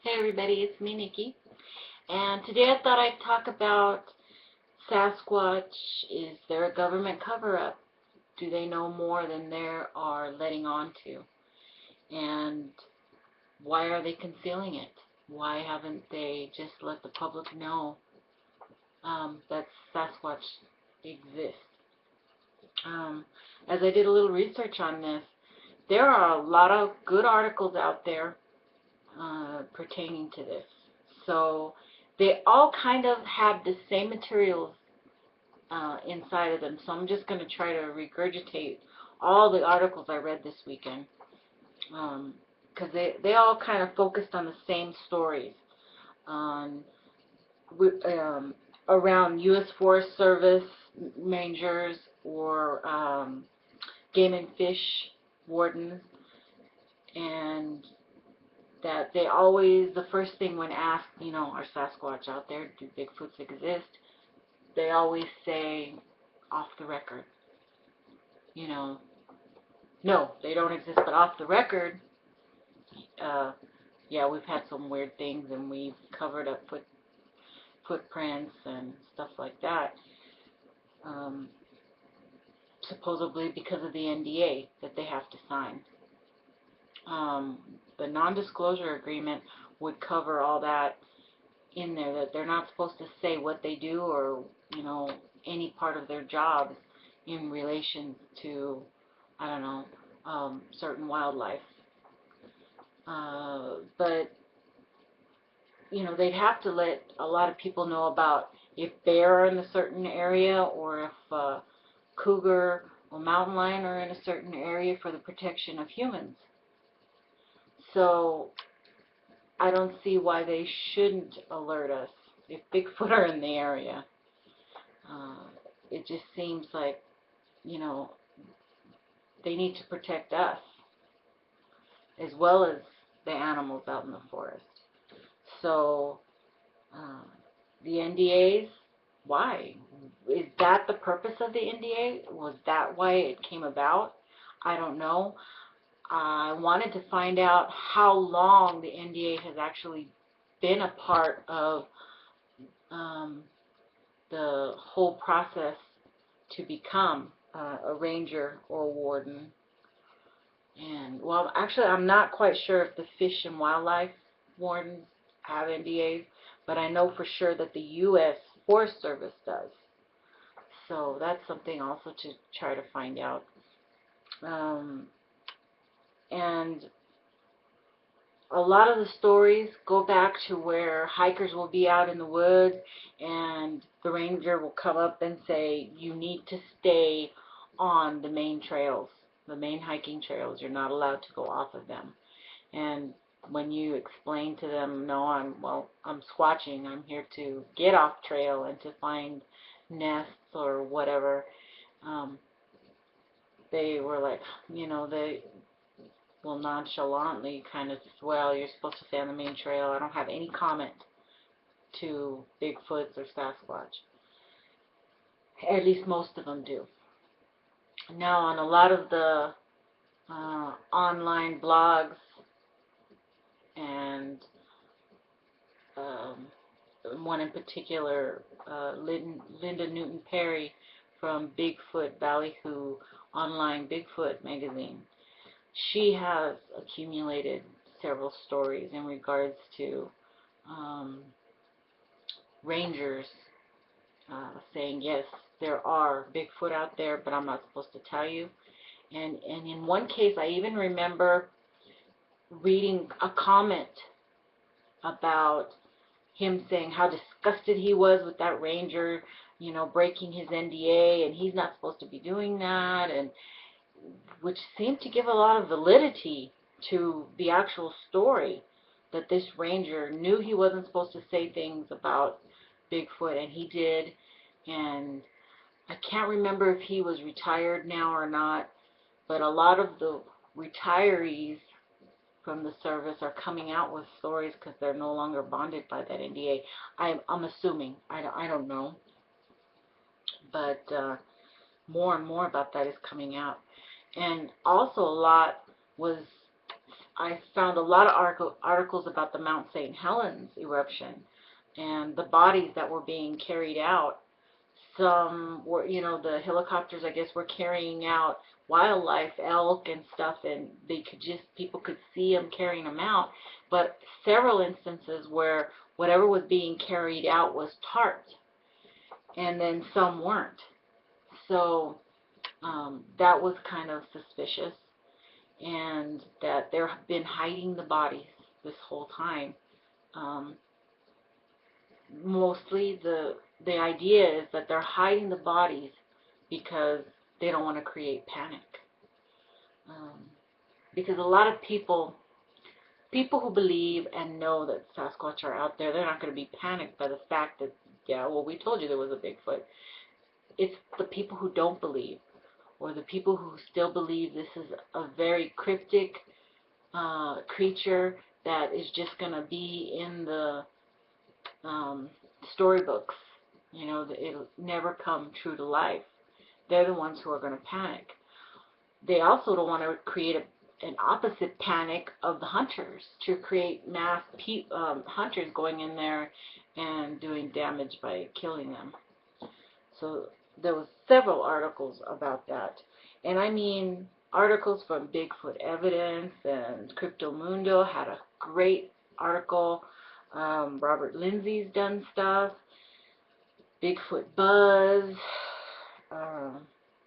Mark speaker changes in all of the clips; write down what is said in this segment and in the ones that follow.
Speaker 1: Hey everybody, it's me, Nikki, and today I thought I'd talk about Sasquatch. Is there a government cover-up? Do they know more than they are letting on to? And why are they concealing it? Why haven't they just let the public know that Sasquatch exists? Um, as I did a little research on this, there are a lot of good articles out there pertaining to this. So they all kind of have the same materials inside of them. So I'm just going to try to regurgitate all the articles I read this weekend because they all kind of focused on the same stories on around U.S. Forest Service rangers or game and fish wardens, and that they always, the first thing when asked, are Sasquatch out there? Do Bigfoots exist? They always say, off the record. No, they don't exist, but off the record, yeah, we've had some weird things, and we've covered up footprints and stuff like that, um, supposedly because of the NDA that they have to sign. Um, the non-disclosure agreement would cover all that in there, that they're not supposed to say what they do or, any part of their jobs in relation to, I don't know, certain wildlife. But, they'd have to let a lot of people know about if bear are in a certain area or if cougar or mountain lion are in a certain area for the protection of humans. So I don't see why they shouldn't alert us if Bigfoot are in the area. Uh, it just seems like, you know, they need to protect us as well as the animals out in the forest. So uh, the NDAs, why? Is that the purpose of the NDA? Was that why it came about? I don't know. I wanted to find out how long the NDA has actually been a part of um, the whole process to become a ranger or a warden. And, well, actually, I'm not quite sure if the Fish and Wildlife wardens have NDAs, but I know for sure that the U.S. Forest Service does. So that's something also to try to find out. Um, and a lot of the stories go back to where hikers will be out in the woods and the ranger will come up and say, you need to stay on the main trails, the main hiking trails. You're not allowed to go off of them. And when you explain to them, no, I'm squatching, I'm here to get off trail and to find nests or whatever, um, they were like, they will nonchalantly kind of, well, you're supposed to stay on the main trail. I don't have any comment to Bigfoots or Sasquatch. At least most of them do. Now, on a lot of the online blogs and um, one in particular, Linda Newton Perry from Bigfoot Ballyhoo online Bigfoot magazine, she has accumulated several stories in regards to um, rangers saying, yes, there are Bigfoot out there, but I'm not supposed to tell you. And in one case, I even remember reading a comment about him saying how disgusted he was with that ranger, breaking his NDA, and he's not supposed to be doing that, and which seemed to give a lot of validity to the actual story, that this ranger knew he wasn't supposed to say things about Bigfoot, and he did. And I can't remember if he was retired now or not, but a lot of the retirees from the service are coming out with stories because they're no longer bonded by that NDA. I'm assuming. I don't know. But more and more about that is coming out. And also a lot was I found a lot of articles about the Mount St. Helens eruption and the bodies that were being carried out. Some were, you know, the helicopters, I guess, were carrying out wildlife, elk and stuff, and people could see them carrying them out. But several instances where whatever was being carried out was tarped, and then some weren't. So that was kind of suspicious, and that they've been hiding the bodies this whole time. Um, Mostly the idea is that they're hiding the bodies because they don't want to create panic. Um, because a lot of people who believe and know that Sasquatch are out there, they're not going to be panicked by the fact that, yeah, well, we told you there was a Bigfoot. It's the people who don't believe, or the people who still believe this is a very cryptic creature that is just going to be in the storybooks. You know, it'll never come true to life. They're the ones who are going to panic. They also don't want to create an opposite panic of the hunters, to create mass hunters going in there and doing damage by killing them. So there was several articles about that. And I mean, articles from Bigfoot Evidence, and Cryptomundo had a great article. Robert Lindsay's done stuff. Bigfoot Buzz.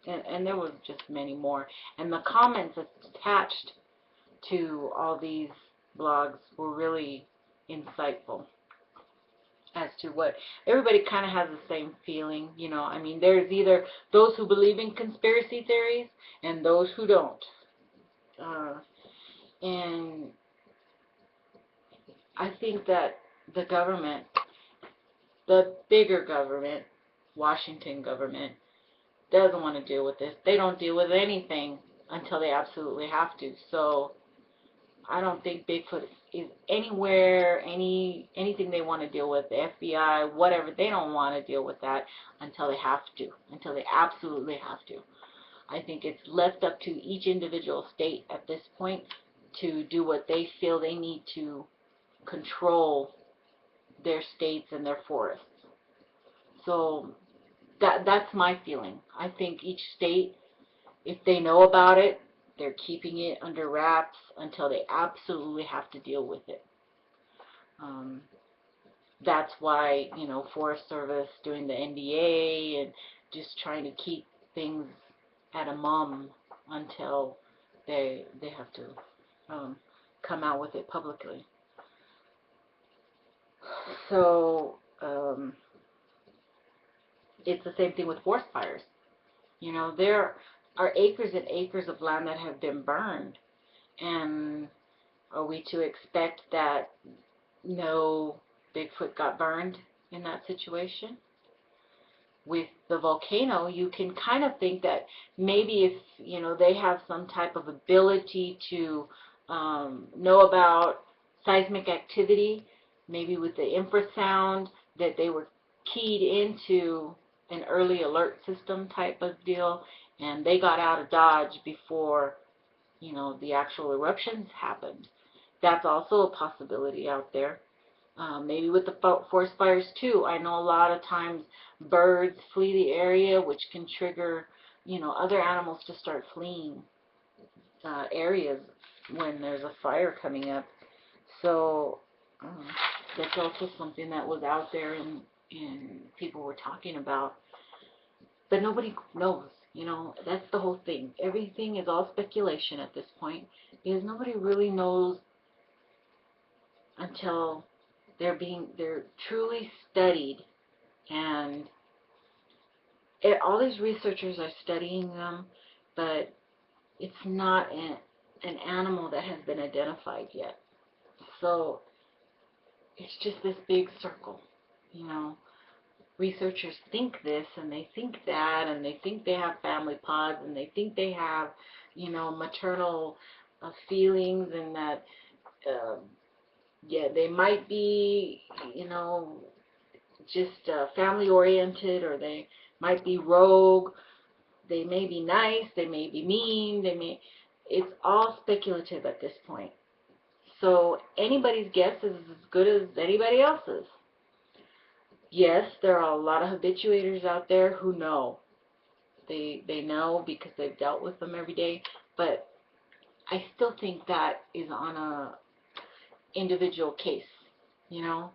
Speaker 1: And there was just many more. And the comments attached to all these blogs were really insightful as to what everybody kind of has the same feeling. You know, I mean, there's either those who believe in conspiracy theories and those who don't. And I think that the government, the bigger government, Washington government, doesn't want to deal with this. They don't deal with anything until they absolutely have to. So I don't think Bigfoot is anywhere, anything they want to deal with. The FBI, whatever, they don't want to deal with that until they have to, until they absolutely have to. I think it's left up to each individual state at this point to do what they feel they need to control their states and their forests. So that's my feeling. I think each state, if they know about it, they're keeping it under wraps until they absolutely have to deal with it. That's why, you know, Forest Service doing the NDA and just trying to keep things at a mum until they have to come out with it publicly. So it's the same thing with forest fires. You know, there are acres and acres of land that have been burned, and are we to expect that no Bigfoot got burned in that situation? With the volcano, you can kind of think that maybe if, you know, they have some type of ability to know about seismic activity, maybe with the infrasound, that they were keyed into an early alert system type of deal, and they got out of Dodge before, you know, the actual eruptions happened. That's also a possibility out there. Maybe with the forest fires too. I know a lot of times birds flee the area, which can trigger, you know, other animals to start fleeing areas when there's a fire coming up. So that's also something that was out there and people were talking about. But nobody knows, you know, that's the whole thing. Everything is all speculation at this point, because nobody really knows until they're truly studied, and all these researchers are studying them, but it's not an animal that has been identified yet. So it's just this big circle, you know. Researchers think this and they think that, and they think they have family pods, and they think they have, you know, maternal feelings, and that yeah, they might be, you know, just family oriented, or they might be rogue, they may be nice, they may be mean, it's all speculative at this point. So anybody's guess is as good as anybody else's. Yes, there are a lot of habituators out there who know. They know because they've dealt with them every day, but I still think that is on a individual case. You know,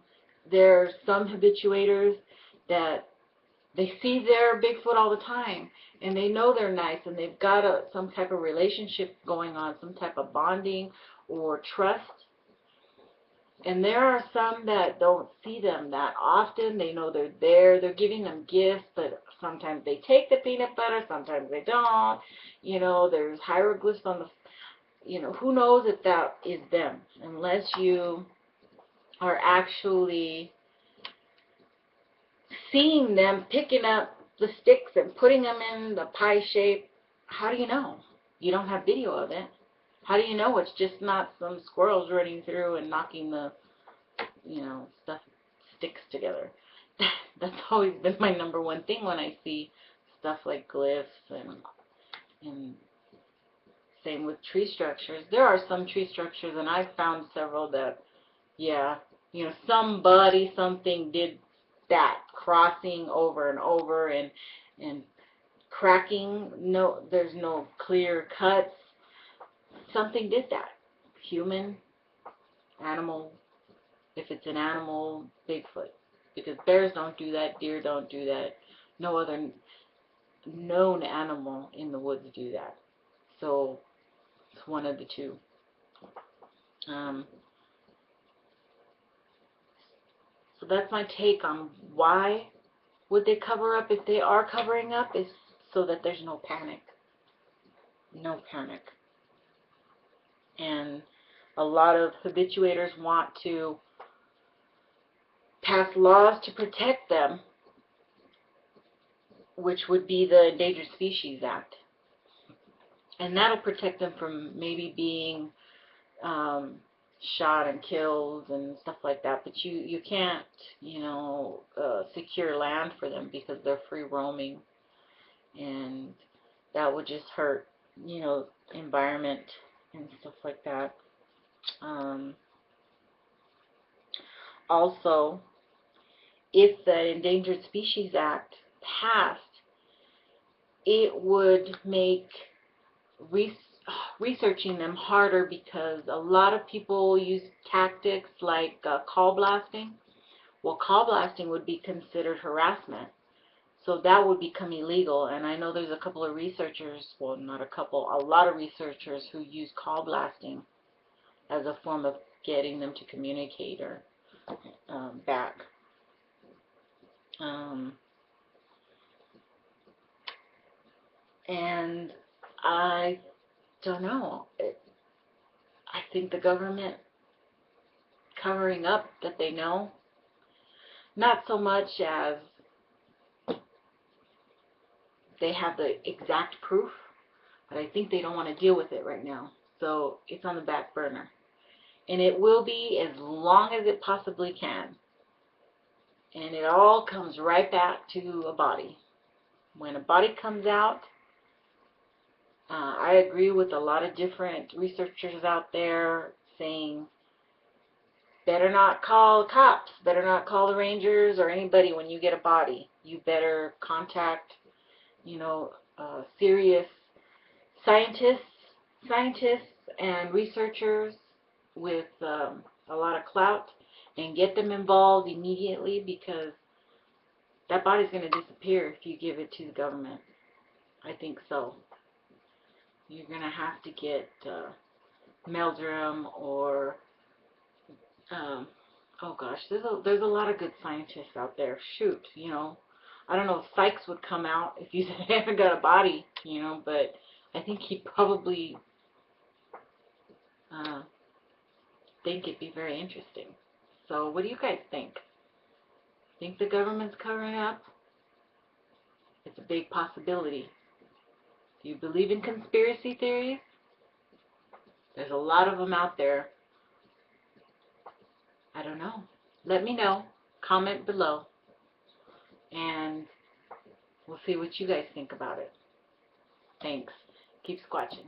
Speaker 1: there are some habituators that they see their Bigfoot all the time, and they know they're nice, and they've got some type of relationship going on, some type of bonding or trust. And there are some that don't see them that often. They know they're there. They're giving them gifts, but sometimes they take the peanut butter, sometimes they don't. You know, there's hieroglyphs on the, you know, who knows if that is them, unless you are actually seeing them picking up the sticks and putting them in the pie shape. How do you know? You don't have video of it. How do you know it's just not some squirrels running through and knocking the, you know, sticks together? That's always been my number one thing when I see stuff like glyphs and same with tree structures. There are some tree structures, and I've found several that, yeah, you know, something did that, crossing over and over and cracking. No, there's no clear cuts. Something did that. Human, animal. If it's an animal, Bigfoot. Because bears don't do that, deer don't do that. No other known animal in the woods do that. So it's one of the two. So that's my take on why would they cover up. If they are covering up, is so that there's no panic. No panic. And a lot of habituators want to pass laws to protect them, which would be the Endangered Species Act. And that'll protect them from maybe being shot and killed and stuff like that. But you can't, you know, secure land for them because they're free roaming. And that would just hurt, you know, environment and stuff like that. Also, if the Endangered Species Act passed, it would make researching them harder because a lot of people use tactics like call blasting. Well, call blasting would be considered harassment. So that would become illegal, and I know there's a couple of researchers, well, not a couple, a lot of researchers who use call blasting as a form of getting them to communicate or back. And I don't know. I think the government covering up that they know, not so much as they have the exact proof, but I think they don't want to deal with it right now. So it's on the back burner. And it will be as long as it possibly can. And it all comes right back to a body. When a body comes out, I agree with a lot of different researchers out there saying, better not call the cops, better not call the rangers or anybody when you get a body. You better contact, you know, serious scientists and researchers with a lot of clout and get them involved immediately, because that body's going to disappear if you give it to the government. I think so. You're going to have to get Meldrum or oh gosh, there's a lot of good scientists out there. Shoot, you know, I don't know if Sykes would come out if you haven't got a body, you know, but I think he'd probably think it'd be very interesting. So what do you guys think? Think the government's covering up? It's a big possibility. Do you believe in conspiracy theories? There's a lot of them out there. I don't know. Let me know. Comment below. And we'll see what you guys think about it. Thanks. Keep squatching.